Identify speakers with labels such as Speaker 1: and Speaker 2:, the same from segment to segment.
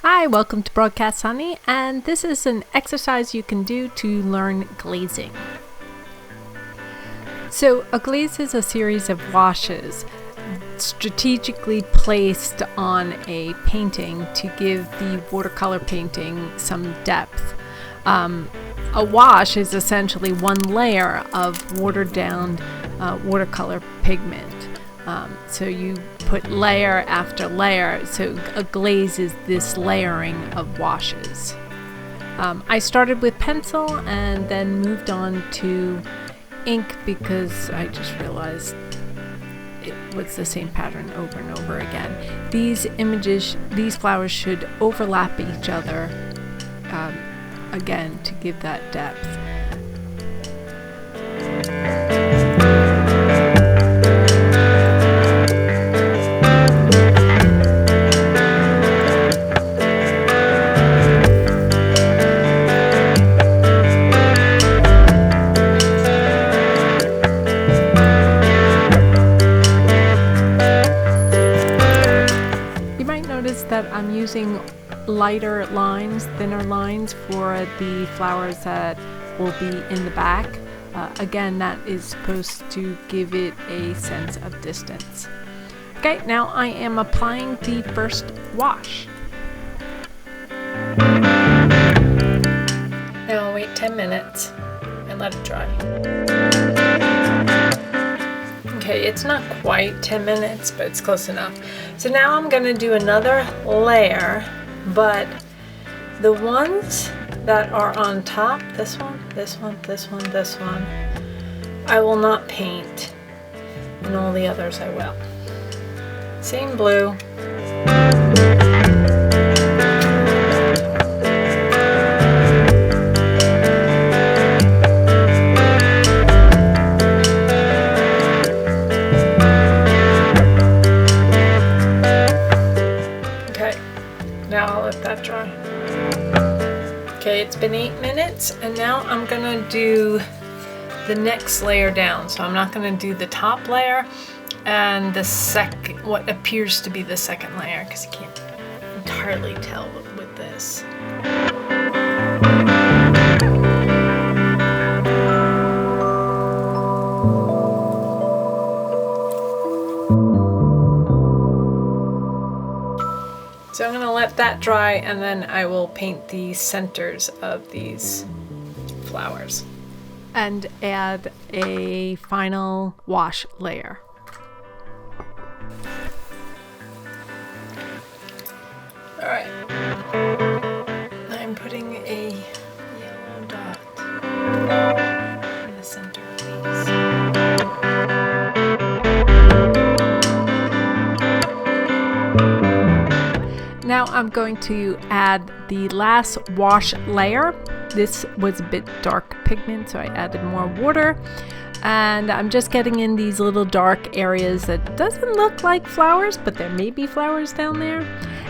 Speaker 1: Hi, welcome to Broadcast Honey, and this is an exercise you can do to learn glazing. So a glaze is a series of washes strategically placed on a painting to give the watercolor painting some depth. A wash is essentially one layer of watered down watercolor pigment. So you put layer after layer, so a glaze is this layering of washes. I started with pencil and then moved on to ink because I just realized it was the same pattern over and over again. These flowers should overlap each other again to give that depth. That I'm using lighter lines, thinner lines for the flowers that will be in the back. Again, that is supposed to give it a sense of distance. Okay, now I am applying the first wash. Now I'll wait 10 minutes and let it dry. Okay, it's not quite 10 minutes, but it's close enough. So now I'm going to do another layer, but the ones that are on top, this one, this one, this one, this one, I will not paint, and all the others I will. Same blue. Now I'll let that dry. Okay, it's been 8 minutes, and now I'm gonna do the next layer down. So I'm not gonna do the top layer and what appears to be the second layer, because you can't entirely tell with this. So I'm going to let that dry, and then I will paint the centers of these flowers and add a final wash layer. All right, I'm putting a yellow dot in the center of these. Now I'm going to add the last wash layer. This was a bit dark pigment, so I added more water. And I'm just getting in these little dark areas that doesn't look like flowers, but there may be flowers down there.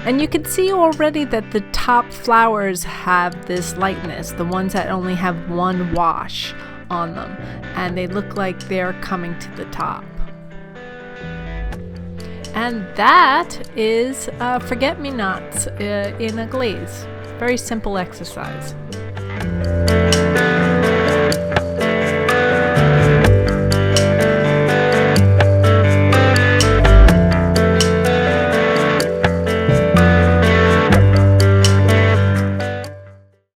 Speaker 1: And you can see already that the top flowers have this lightness, the ones that only have one wash on them. And they look like they're coming to the top. And that is forget-me-nots in a glaze. Very simple exercise.